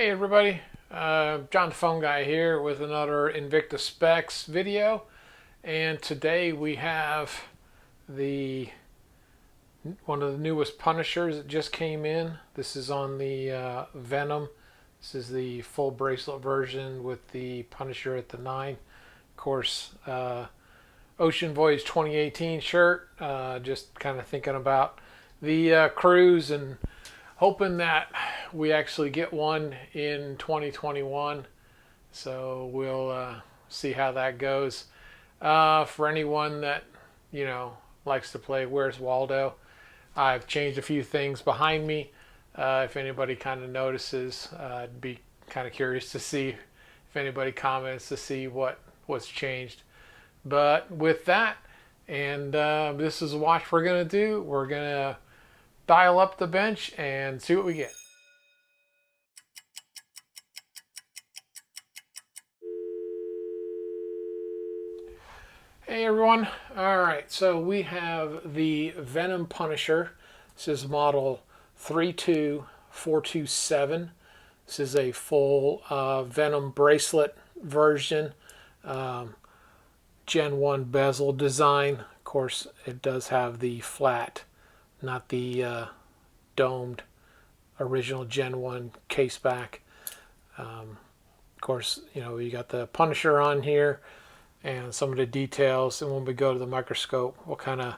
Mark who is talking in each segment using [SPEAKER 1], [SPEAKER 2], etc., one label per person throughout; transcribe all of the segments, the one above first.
[SPEAKER 1] Hey everybody, John the Phone Guy here with another Invicta Specs video, and today we have the one of the newest Punishers that just came in. This is on the Venom. This is the full bracelet version with the Punisher at the 9. Of course, Ocean Voyage 2018 shirt. Just kind of thinking about the cruise and hoping that we actually get one in 2021. So we'll see how that goes. For anyone that, likes to play Where's Waldo, I've changed a few things behind me. If anybody kind of notices, I'd be kind of curious to see if anybody comments to see what's changed. But with that, and this is a watch we're going to do. We're going to dial up the bench and see what we get. Hey everyone. Alright, so we have the Venom Punisher. This is model 32427. This is a full Venom bracelet version. Gen 1 bezel design. Of course, it does have the flat, not the domed original Gen 1 case back. Of course, you got the Punisher on here and some of the details, and when we go to the microscope, we'll kind of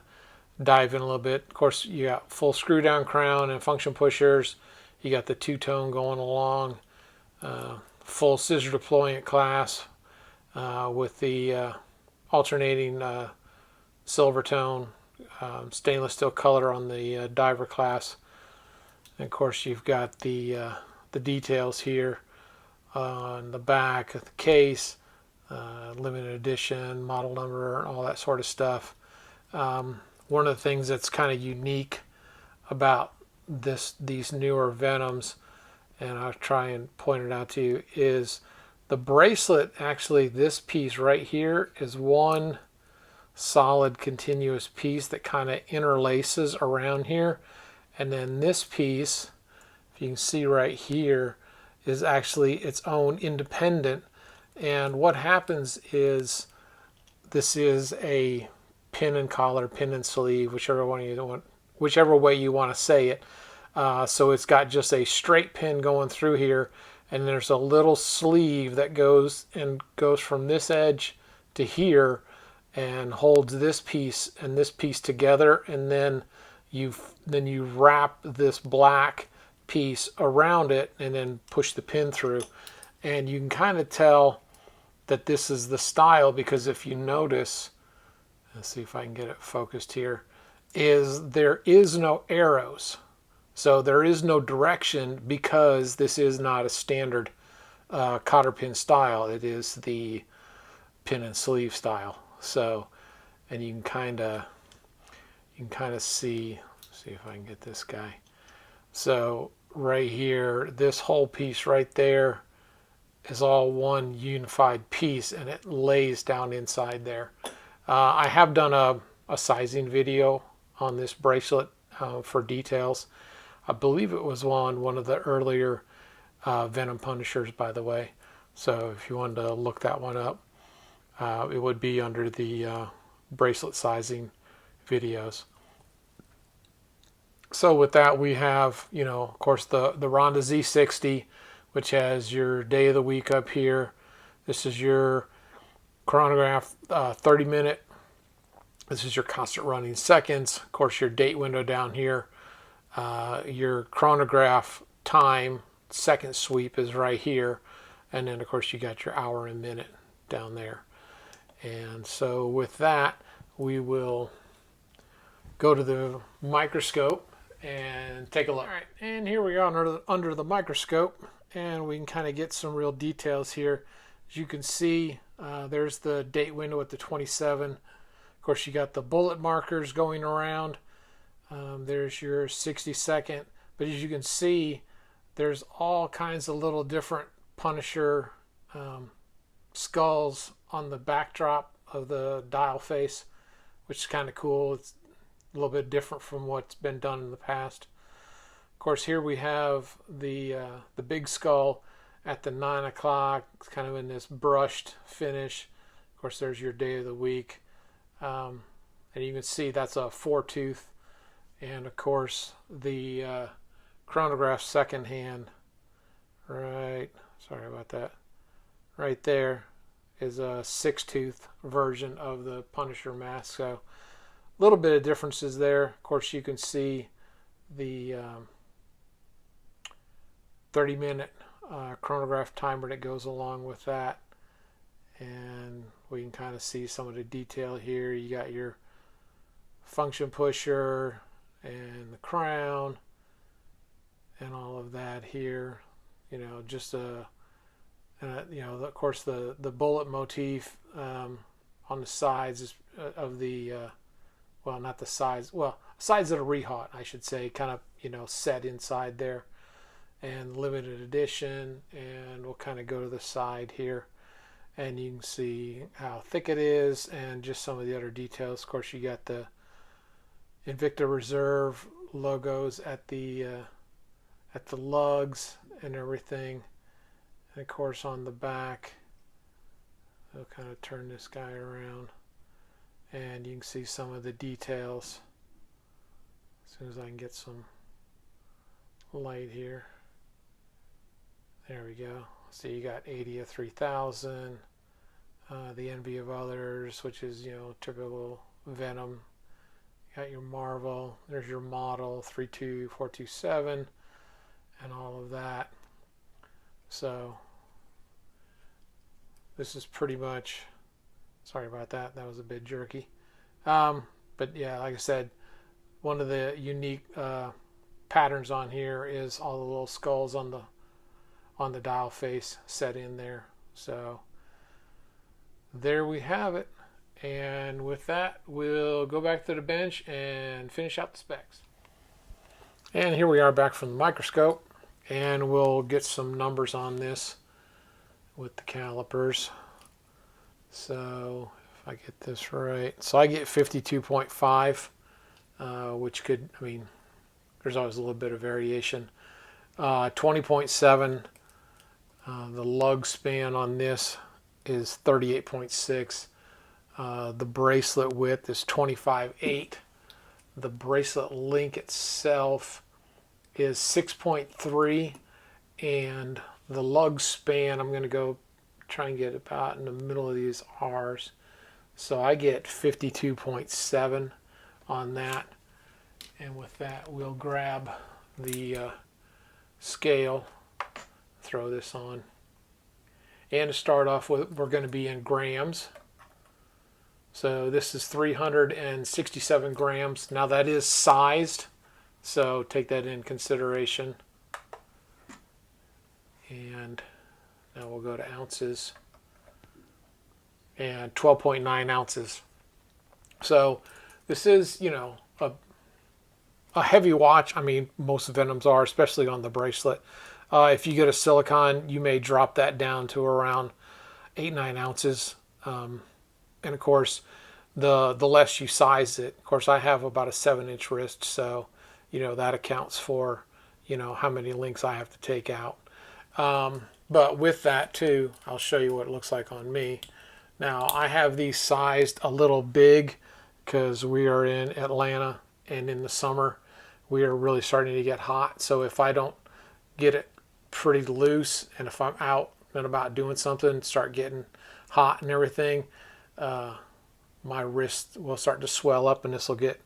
[SPEAKER 1] dive in a little bit. Of course, you got full screw down crown and function pushers. You got the two-tone going along, full scissor deployment class with the alternating silver tone, stainless steel color on the diver class. And of course, you've got the details here on the back of the case, limited edition, model number, all that sort of stuff. One of the things that's kind of unique about these newer Venoms, and I'll try and point it out to you, is the bracelet. Actually, this piece right here is one solid continuous piece that kind of interlaces around here, and then this piece, if you can see right here, is actually its own independent. And what happens is this is a pin and collar, pin and sleeve, whichever way you want to say it. So it's got just a straight pin going through here, and there's a little sleeve that goes from this edge to here and holds this piece and this piece together, and then you wrap this black piece around it and then push the pin through. And you can kind of tell that this is the style, because if you notice, let's see if I can get it focused here, there is no arrows. So there is no direction, because this is not a standard cotter pin style. It is the pin and sleeve style. So, and you can kind of see if I can get this guy. So right here, this whole piece right there is all one unified piece, and it lays down inside there. I have done a sizing video on this bracelet for details. I believe it was on one of the earlier Venom Punishers, by the way. So if you wanted to look that one up, it would be under the bracelet sizing videos. So with that, we have, of course, the Ronda Z60, which has your day of the week up here. This is your chronograph, 30-minute. This is your constant running seconds. Of course, your date window down here. Your chronograph time, second sweep is right here. And then, of course, you got your hour and minute down there. And so with that, we will go to the microscope and take a look. All right, and here we are under the microscope, and we can kind of get some real details here. As you can see, there's the date window at the 27. Of course, you got the bullet markers going around. There's your 60-second. But as you can see, there's all kinds of little different Punisher skulls on the backdrop of the dial face, which is kind of cool. It's a little bit different from what's been done in the past. Of course, here we have the big skull at the 9 o'clock. It's kind of in this brushed finish. Of course, there's your day of the week. And you can see that's a 4-tooth. And of course, the chronograph second hand, right, sorry about that, right there is a 6-tooth version of the Punisher mask. So a little bit of differences there. Of course, you can see the 30-minute chronograph timer that goes along with that. And we can kind of see some of the detail here. You got your function pusher and the crown and all of that here. You know, just you know, of course, the bullet motif on the sides is, of the well, not the sides, well, sides of the rehaut, I should say, kind of, you know, set inside there. And limited edition, and we'll kind of go to the side here, and you can see how thick it is and just some of the other details. Of course, you got the Invicta Reserve logos at the lugs and everything. And of course, on the back, I'll kind of turn this guy around, and you can see some of the details. As soon as I can get some light here. There we go. So you got 80 of 3000, the Envy of Others, which is, you know, typical Venom. You got your Marvel. There's your model 32427, and all of that. So this is pretty much. Sorry about that. That was a bit jerky. But yeah, like I said, one of the unique patterns on here is all the little skulls on the dial face set in there. So there we have it. And with that, we'll go back to the bench and finish out the specs. And here we are back from the microscope, and we'll get some numbers on this with the calipers. So if I get this right, so I get 52.5, which could, I mean, there's always a little bit of variation. 20.7. The lug span on this is 38.6. The bracelet width is 25.8. The bracelet link itself is 6.3, and the lug span, I'm going to go try and get about in the middle of these R's. So I get 52.7 on that. And with that, we'll grab the scale, throw this on. And to start off with, we're going to be in grams. So this is 367 grams. Now that is sized, so take that in consideration. And now we'll go to ounces. And 12.9 ounces. So this is, you know, a heavy watch. I mean, most Venoms are, especially on the bracelet. If you get a silicone, you may drop that down to around 8-9 ounces. And of course, the less you size it, of course, I have about a 7-inch wrist, so you know that accounts for, you know, how many links I have to take out. But with that too, I'll show you what it looks like on me. Now I have these sized a little big because we are in Atlanta, and in the summer we are really starting to get hot. So if I don't get it pretty loose, and if I'm out and about doing something, start getting hot and everything, my wrist will start to swell up, and this will get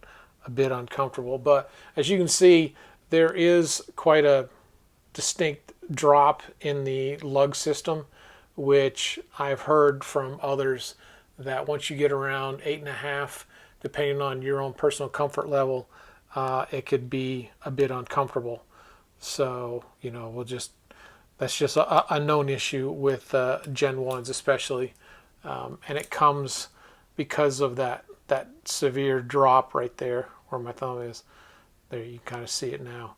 [SPEAKER 1] a bit uncomfortable. But as you can see, there is quite a distinct drop in the lug system, which I've heard from others that once you get around 8.5, depending on your own personal comfort level, it could be a bit uncomfortable. So, you know, that's just a known issue with Gen 1s especially. And it comes because of that severe drop right there where my thumb is. There, you kind of see it now.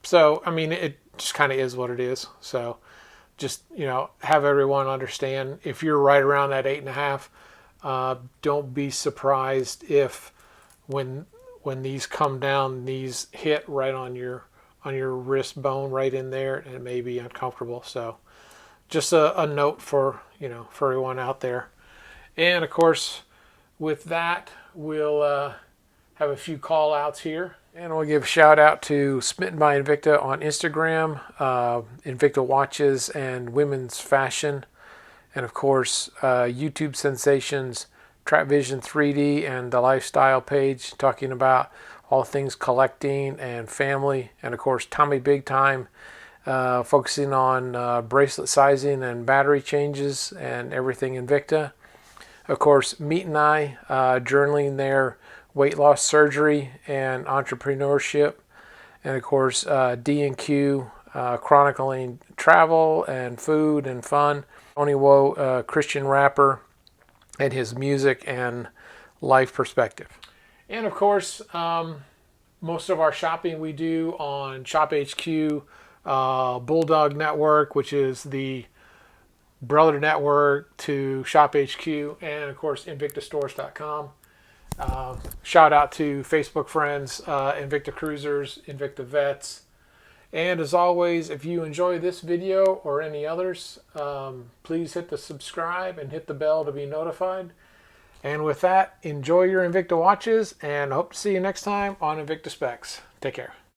[SPEAKER 1] So, I mean, it just kind of is what it is. So just, you know, have everyone understand, if you're right around that 8.5, don't be surprised if when these come down, these hit right on your on your wrist bone right in there, and it may be uncomfortable. So just a note for, for everyone out there. And of course, with that, we'll have a few call outs here. And we'll give a shout out to Smitten by Invicta on Instagram, Invicta Watches and Women's Fashion, and of course, YouTube sensations, Trap Vision 3D and the Lifestyle page, talking about all things collecting and family, and of course, Tommy Big Time, focusing on bracelet sizing and battery changes and everything Invicta. Of course, Meat and I, journaling their weight loss surgery and entrepreneurship, and of course D&Q, chronicling travel and food and fun. Tony Woe, Christian rapper, and his music and life perspective. And of course, most of our shopping we do on Shop HQ, Bulldog Network, which is the brother network to Shop HQ, and of course Invictastores.com. Shout out to Facebook friends, Invictacruisers, InvictaVets. And as always, if you enjoy this video or any others, please hit the subscribe and hit the bell to be notified. And with that, enjoy your Invicta watches, and I hope to see you next time on Invicta Specs. Take care.